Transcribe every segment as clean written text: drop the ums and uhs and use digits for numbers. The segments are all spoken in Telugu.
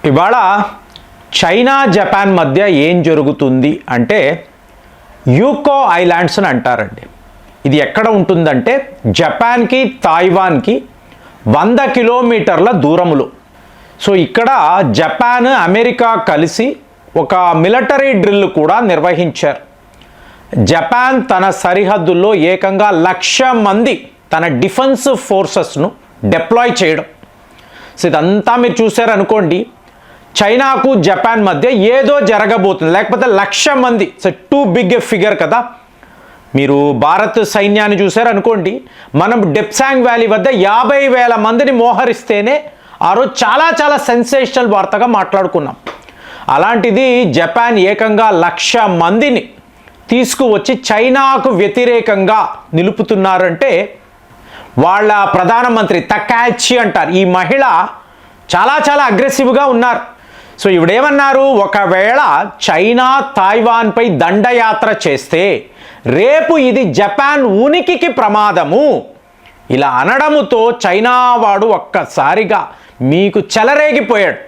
ఇవాళ చైనా జపాన్ మధ్య ఏం జరుగుతుంది అంటే యూకో ఐలాండ్స్ అని అంటారండి. ఇది ఎక్కడ ఉంటుందంటే జపాన్కి తైవాన్కి 100 కిలోమీటర్ల దూరములో. సో ఇక్కడ జపాన్ అమెరికా కలిసి ఒక మిలిటరీ డ్రిల్ కూడా నిర్వహించారు. జపాన్ తన సరిహద్దుల్లో ఏకంగా 1,00,000 మంది తన డిఫెన్స్ ఫోర్సెస్ను డిప్లాయ్ చేయడం. సో ఇదంతా మీరు చూశారనుకోండి, చైనాకు జపాన్ మధ్య ఏదో జరగబోతుంది, లేకపోతే 1,00,000 మంది. సో టూ బిగ్ ఫిగర్ కదా. మీరు భారత్ సైన్యాన్ని చూశారనుకోండి, మనం డెప్సాంగ్ వ్యాలీ వద్ద 50,000 మందిని మోహరిస్తేనే ఆ రోజు చాలా చాలా సెన్సేషనల్ వార్తగా మాట్లాడుకున్నాం. అలాంటిది జపాన్ ఏకంగా 1,00,000 మందిని తీసుకువచ్చి చైనాకు వ్యతిరేకంగా నిలుపుతున్నారంటే వాళ్ళ ప్రధానమంత్రి తకాచి అంటారు, ఈ మహిళ చాలా చాలా అగ్రెసివ్గా ఉన్నారు. సో ఇవిడేమన్నారు, ఒకవేళ చైనా తైవాన్పై దండయాత్ర చేస్తే రేపు ఇది జపాన్ ఉనికికి ప్రమాదము. ఇలా అనడముతో చైనా వాడు ఒక్కసారిగా మీకు చెలరేగిపోయాడు.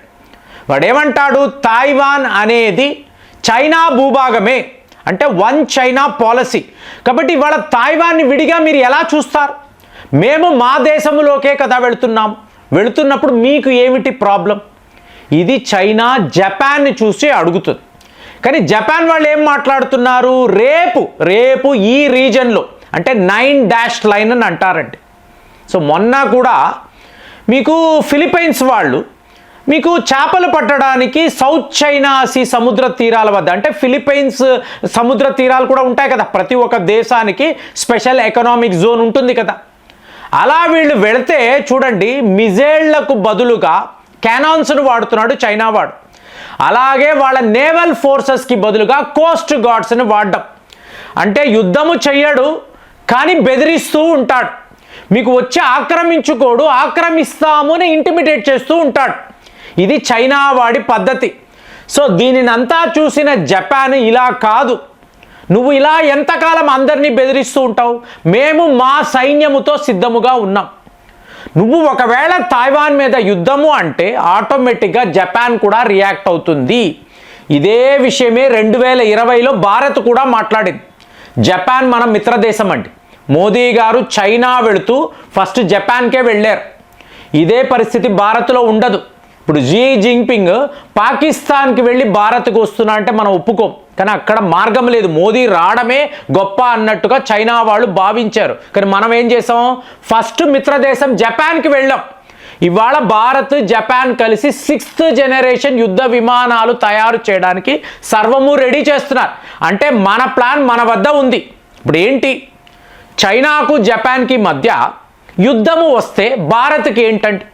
వాడేమంటాడు, తైవాన్ అనేది చైనా భూభాగమే, అంటే వన్ చైనా పాలసీ. కాబట్టి ఇవాళ తైవాన్ని విడిగా మీరు ఎలా చూస్తారు? మేము మా దేశంలోకే కదా వెళుతున్నప్పుడు మీకు ఏమిటి ప్రాబ్లం? ఇది చైనా జపాన్ని చూసి అడుగుతుంది. కానీ జపాన్ వాళ్ళు ఏం మాట్లాడుతున్నారు, రేపు ఈ రీజన్లో అంటే 9 డాష్ లైన్ అని అంటారండి. సో మొన్న కూడా మీకు ఫిలిప్పైన్స్ వాళ్ళు మీకు చేపలు పట్టడానికి సౌత్ చైనా సీ సముద్ర తీరాల వద్ద, అంటే ఫిలిప్పైన్స్ సముద్ర తీరాలు కూడా ఉంటాయి కదా, ప్రతి ఒక్క దేశానికి స్పెషల్ ఎకనామిక్ జోన్ ఉంటుంది కదా. అలా వీళ్ళు వెళితే చూడండి, మిజైళ్లకు బదులుగా క్యానాన్స్ను వాడుతున్నాడు చైనా వాడు. అలాగే వాళ్ళ నేవల్ ఫోర్సెస్కి బదులుగా కోస్ట్ గార్డ్స్ని వాడడం. అంటే యుద్ధము చెయ్యడు కానీ బెదిరిస్తూ ఉంటాడు, మీకు వచ్చి ఆక్రమించుకోడు, ఆక్రమిస్తాము అని ఇంటిమిడేట్ చేస్తూ ఉంటాడు. ఇది చైనా వాడి పద్ధతి. సో దీనినంతా చూసిన జపాన్ ఇలా కాదు, నువ్వు ఇలా ఎంతకాలం అందరినీ బెదిరిస్తూ ఉంటావు, మేము మా సైన్యముతో సిద్ధముగా ఉన్నాం. నువ్వు ఒకవేళ తైవాన్ మీద యుద్ధము అంటే ఆటోమేటిక్గా జపాన్ కూడా రియాక్ట్ అవుతుంది. ఇదే విషయమే 2020లో భారత్ కూడా మాట్లాడింది. జపాన్ మన మిత్రదేశం అండి. మోదీ గారు చైనా వెళుతూ ఫస్ట్ జపాన్కే వెళ్ళారు. ఇదే పరిస్థితి భారత్లో ఉండదు. ఇప్పుడు జీ జింగ్పింగ్ పాకిస్తాన్కి వెళ్ళి భారత్కు వస్తున్నా అంటే మనం ఒప్పుకోం, కానీ అక్కడ మార్గం లేదు, మోదీ రావడమే గొప్ప అన్నట్టుగా చైనా వాళ్ళు భావించారు. కానీ మనం ఏం చేసాం, ఫస్ట్ మిత్రదేశం జపాన్కి వెళ్ళాం. ఇవాళ భారత్ జపాన్ కలిసి 6th జనరేషన్ యుద్ధ విమానాలు తయారు చేయడానికి సర్వము రెడీ చేస్తున్నారు. అంటే మన ప్లాన్ మన వద్ద ఉంది. ఇప్పుడు ఏంటి, చైనాకు జపాన్కి మధ్య యుద్ధము వస్తే భారత్కి ఏంటంటే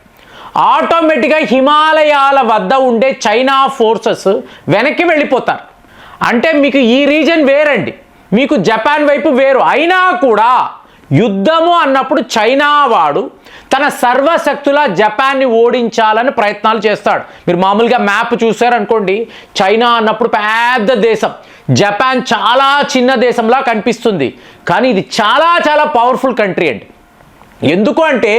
ఆటోమేటిక్గా హిమాలయాల వద్ద ఉండే చైనా ఫోర్సెస్ వెనక్కి వెళ్ళిపోతారు. అంటే మీకు ఈ రీజన్ వేరండి, మీకు జపాన్ వైపు వేరు. అయినా కూడా యుద్ధము అన్నప్పుడు చైనా వాడు తన సర్వశక్తుల జపాన్ని ఓడించాలని ప్రయత్నాలు చేస్తాడు. మీరు మామూలుగా మ్యాప్ చూసారనుకోండి, చైనా అన్నప్పుడు పెద్ద దేశం, జపాన్ చాలా చిన్న దేశంలా కనిపిస్తుంది. కానీ ఇది చాలా చాలా పవర్ఫుల్ కంట్రీ అండి. ఎందుకు అంటే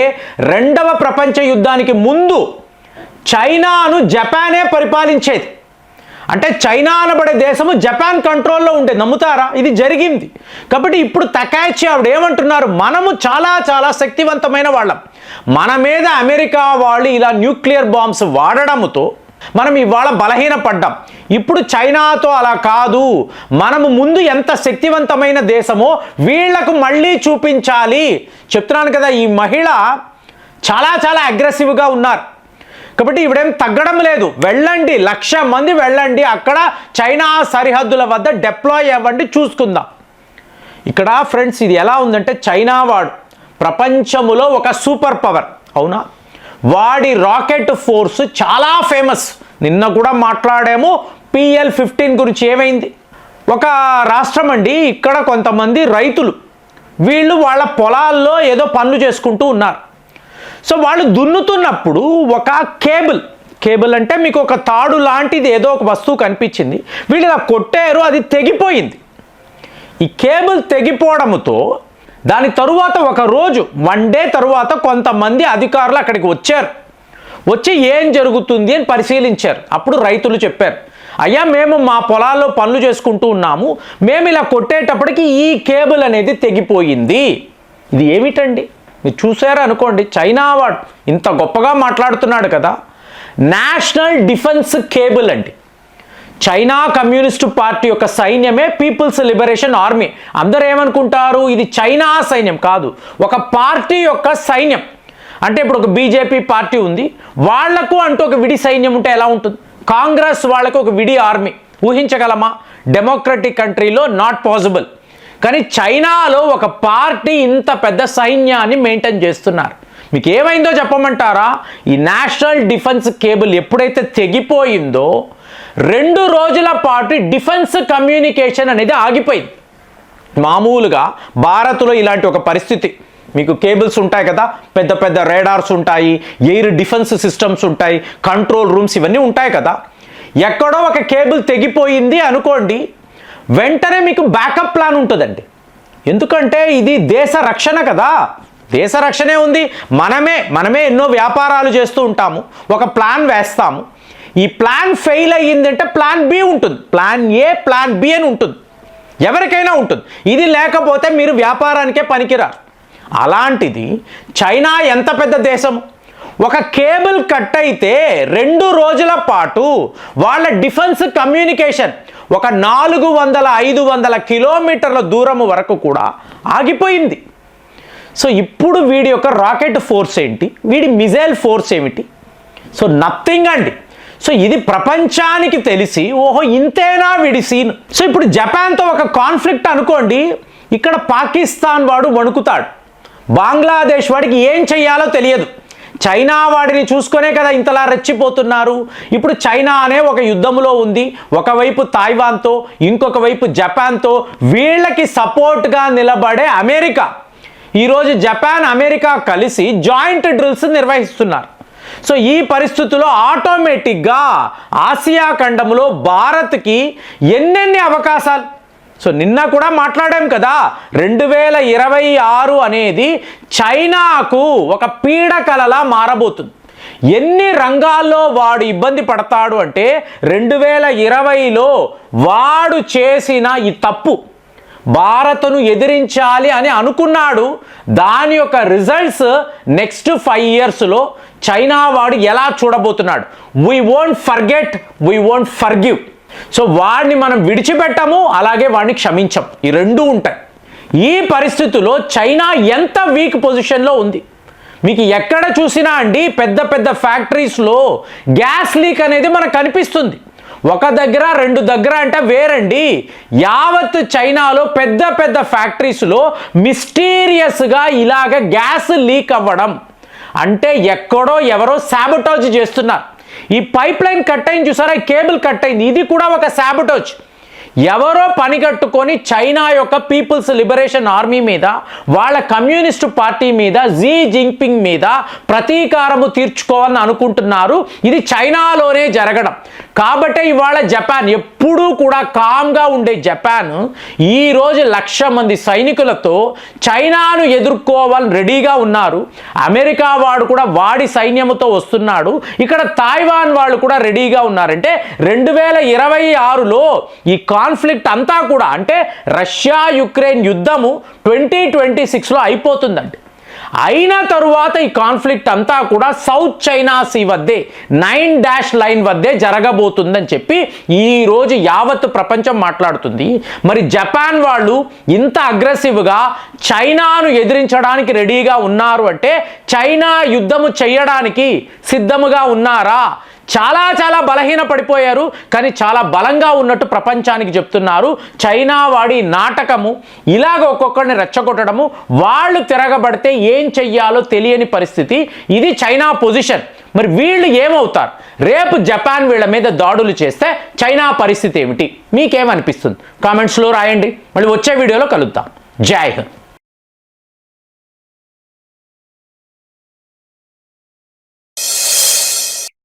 2వ ప్రపంచ యుద్ధానికి ముందు చైనాను జపానే పరిపాలించేది. అంటే చైనా అనబడే దేశము జపాన్ కంట్రోల్లో ఉండేది. నమ్ముతారా? ఇది జరిగింది. కాబట్టి ఇప్పుడు తకాచి ఆవిడ ఏమంటున్నారు, మనము చాలా చాలా శక్తివంతమైన వాళ్ళం, మన మీద అమెరికా వాళ్ళు ఇలా న్యూక్లియర్ బాంబ్స్ వాడడంతో మనం ఇవాళ బలహీనపడ్డాం. ఇప్పుడు చైనాతో అలా కాదు, మనము ముందు ఎంత శక్తివంతమైన దేశమో వీళ్లకు మళ్ళీ చూపించాలి. చెప్తున్నాను కదా, ఈ మహిళ చాలా చాలా అగ్రెసివ్గా ఉన్నారు. కాబట్టి ఇవిడేం తగ్గడం లేదు. వెళ్ళండి, 1,00,000 మంది వెళ్ళండి, అక్కడ చైనా సరిహద్దుల వద్ద డిప్లాయ్ అవ్వండి, చూసుకుందాం. ఇక్కడ ఫ్రెండ్స్ ఇది ఎలా ఉందంటే, చైనా వాడు ప్రపంచములో ఒక సూపర్ పవర్, అవునా? వాడి రాకెట్ ఫోర్స్ చాలా ఫేమస్. నిన్న కూడా మాట్లాడాము PL-15 గురించి. ఏమైంది, ఒక రాష్ట్రం అండి, ఇక్కడ కొంతమంది రైతులు వీళ్ళు వాళ్ళ పొలాల్లో ఏదో పనులు చేసుకుంటూ ఉన్నారు. సో వాళ్ళు దున్నుతున్నప్పుడు ఒక కేబుల్ అంటే మీకు ఒక తాడు లాంటిది ఏదో ఒక వస్తువు కనిపించింది, వీళ్ళు ఇలా కొట్టారు, అది తెగిపోయింది. ఈ కేబుల్ తెగిపోవడంతో దాని తరువాత ఒక రోజు 1 డే తరువాత కొంతమంది అధికారులు అక్కడికి వచ్చారు. వచ్చి ఏం జరుగుతుంది అని పరిశీలించారు. అప్పుడు రైతులు చెప్పారు, అయ్యా మేము మా పొలాల్లో పనులు చేసుకుంటూ ఉన్నాము, మేము ఇలా కొట్టేటప్పటికి ఈ కేబుల్ అనేది తెగిపోయింది. ఇది ఏమిటండి? మీరు చూసారు అనుకోండి, చైనా వాడు ఇంత గొప్పగా మాట్లాడుతున్నాడు కదా, నేషనల్ డిఫెన్స్ కేబుల్ అండి. చైనా కమ్యూనిస్టు పార్టీ యొక్క సైన్యమే పీపుల్స్ లిబరేషన్ ఆర్మీ. అందరూ ఏమనుకుంటారు, ఇది చైనా సైన్యం కాదు, ఒక పార్టీ యొక్క సైన్యం. అంటే ఇప్పుడు ఒక బీజేపీ పార్టీ ఉంది, వాళ్లకు అంటూ ఒక విడి సైన్యం ఉంటే ఎలా ఉంటుంది? కాంగ్రెస్ వాళ్ళకు ఒక విడి ఆర్మీ ఊహించగలమా? డెమోక్రటిక్ కంట్రీలో నాట్ పాసిబుల్. కానీ చైనాలో ఒక పార్టీ ఇంత పెద్ద సైన్యాన్ని మెయింటైన్ చేస్తున్నారు. మీకు ఏమైందో చెప్పమంటారా? ఈ నేషనల్ డిఫెన్స్ కేబుల్ ఎప్పుడైతే తెగిపోయిందో 2 రోజుల పాటు డిఫెన్స్ కమ్యూనికేషన్ అనేది ఆగిపోయింది. మామూలుగా భారత్లో ఇలాంటి ఒక పరిస్థితి, మీకు కేబుల్స్ ఉంటాయి కదా, పెద్ద పెద్ద రేడార్స్ ఉంటాయి, ఎయిర్ డిఫెన్స్ సిస్టమ్స్ ఉంటాయి, కంట్రోల్ రూమ్స్ ఇవన్నీ ఉంటాయి కదా. ఎక్కడో ఒక కేబుల్ తెగిపోయింది అనుకోండి, వెంటనే మీకు బ్యాకప్ ప్లాన్ ఉంటుందండి. ఎందుకంటే ఇది దేశ రక్షణ కదా, దేశ రక్షణే ఉంది. మనమే ఎన్నో వ్యాపారాలు చేస్తూ ఉంటాము, ఒక ప్లాన్ వేస్తాము. ఈ ప్లాన్ ఫెయిల్ అయ్యిందంటే ప్లాన్ బి ఉంటుంది, ప్లాన్ ఏ ప్లాన్ బి అని ఉంటుంది, ఎవరికైనా ఉంటుంది. ఇది లేకపోతే మీరు వ్యాపారానికే పనికిరారు. అలాంటిది చైనా ఎంత పెద్ద దేశం, ఒక కేబుల్ కట్ అయితే 2 రోజుల పాటు వాళ్ళ డిఫెన్స్ కమ్యూనికేషన్ ఒక 400-500 కిలోమీటర్ల దూరం వరకు కూడా ఆగిపోయింది. సో ఇప్పుడు వీడి యొక్క రాకెట్ ఫోర్స్ ఏంటి, వీడి మిజైల్ ఫోర్స్ ఏమిటి? సో నథింగ్ అండి. సో ఇది ప్రపంచానికి తెలిసి, ఓహో ఇంతేనా వీడి సీన్. సో ఇప్పుడు జపాన్తో ఒక కాన్ఫ్లిక్ట్ అనుకోండి, ఇక్కడ పాకిస్తాన్ వాడు వణుకుతాడు, బంగ్లాదేశ్ వాడికి ఏం చెయ్యాలో తెలియదు. చైనా వాడిని చూసుకునే కదా ఇంతలా రెచ్చిపోతున్నారు. ఇప్పుడు చైనా అనే ఒక యుద్ధంలో ఉంది, ఒకవైపు తైవాన్తో, ఇంకొక వైపు జపాన్తో, వీళ్ళకి సపోర్ట్గా నిలబడే అమెరికా. ఈరోజు జపాన్ అమెరికా కలిసి జాయింట్ డ్రిల్స్ నిర్వహిస్తున్నారు. సో ఈ పరిస్థితుల్లో ఆటోమేటిక్గా ఆసియా ఖండంలో భారత్కి ఎన్నెన్ని అవకాశాలు. సో నిన్న కూడా మాట్లాడాం కదా, 2026 అనేది చైనాకు ఒక పీడకలలా మారబోతుంది. ఎన్ని రంగాల్లో వాడు ఇబ్బంది పడతాడు అంటే, 2020లో వాడు చేసిన ఈ తప్పు భారత్ను ఎదిరించాలి అని అనుకున్నాడు. దాని యొక్క రిజల్ట్స్ నెక్స్ట్ 5 ఇయర్స్లో చైనా వాడు ఎలా చూడబోతున్నాడు. We won't forget, we won't forgive. So వాడిని మనం విడిచిపెట్టము, అలాగే వాడిని క్షమించం, ఈ రెండూ ఉంటాయి. ఈ పరిస్థితుల్లో చైనా ఎంత వీక్ పొజిషన్లో ఉంది. మీకు ఎక్కడ చూసినా అండి పెద్ద పెద్ద ఫ్యాక్టరీస్లో గ్యాస్ లీక్ అనేది మనకు కనిపిస్తుంది. ఒక దగ్గర 2 దగ్గర అంటే వేరండి. యావత్ చైనాలో పెద్ద పెద్ద ఫ్యాక్టరీస్లో మిస్టీరియస్గా ఇలాగ గ్యాస్ లీక్ అవ్వడం అంటే ఎక్కడో ఎవరో సాబోటాజ్ చేస్తున్నారు. ఈ పైప్ లైన్ కట్ అయింది చూసారా, కేబుల్ కట్ అయింది, ఇది కూడా ఒక సాబోటాజ్. ఎవరో పని కట్టుకొని చైనా యొక్క పీపుల్స్ లిబరేషన్ ఆర్మీ మీద, వాళ్ళ కమ్యూనిస్టు పార్టీ మీద, జీ జింగ్పింగ్ మీద ప్రతీకారము తీర్చుకోవాలని అనుకుంటున్నారు. ఇది చైనాలోనే జరగడం కాబట్టి ఇవాళ జపాన్, ఎప్పుడూ కూడా కామ్గా ఉండే జపాన్ ఈరోజు 1,00,000 మంది సైనికులతో చైనాను ఎదుర్కోవాలని రెడీగా ఉన్నారు. అమెరికా వాడు కూడా వాడి సైన్యముతో వస్తున్నాడు. ఇక్కడ తైవాన్ వాళ్ళు కూడా రెడీగా ఉన్నారంటే 2026లో ఈ కాన్ఫ్లిక్ట్ అంతా కూడా, అంటే రష్యా యుక్రెయిన్ యుద్ధము 2026లో అయిపోతుందండి. అయిన తరువాత ఈ కాన్ఫ్లిక్ట్ అంతా కూడా సౌత్ చైనా సీ వద్దే 9 లైన్ వద్దే జరగబోతుందని చెప్పి ఈరోజు యావత్ ప్రపంచం మాట్లాడుతుంది. మరి జపాన్ వాళ్ళు ఇంత అగ్రెసివ్గా చైనాను ఎదిరించడానికి రెడీగా ఉన్నారు అంటే చైనా యుద్ధము చేయడానికి సిద్ధముగా ఉన్నారా? చాలా బలహీన పడిపోయారు, కానీ చాలా బలంగా ఉన్నట్టు ప్రపంచానికి చెప్తున్నారు. చైనా వాడి నాటకము ఇలాగ ఒక్కొక్కరిని రెచ్చగొట్టడము, వాళ్ళు తిరగబడితే ఏం చెయ్యాలో తెలియని పరిస్థితి, ఇది చైనా పొజిషన్. మరి వీళ్ళు ఏమవుతారు? రేపు జపాన్ వీళ్ళ మీద దాడులు చేస్తే చైనా పరిస్థితి ఏమిటి? మీకేమనిపిస్తుంది? కామెంట్స్లో రాయండి. మళ్ళీ వచ్చే వీడియోలో కలుద్దాం. జై హింద్.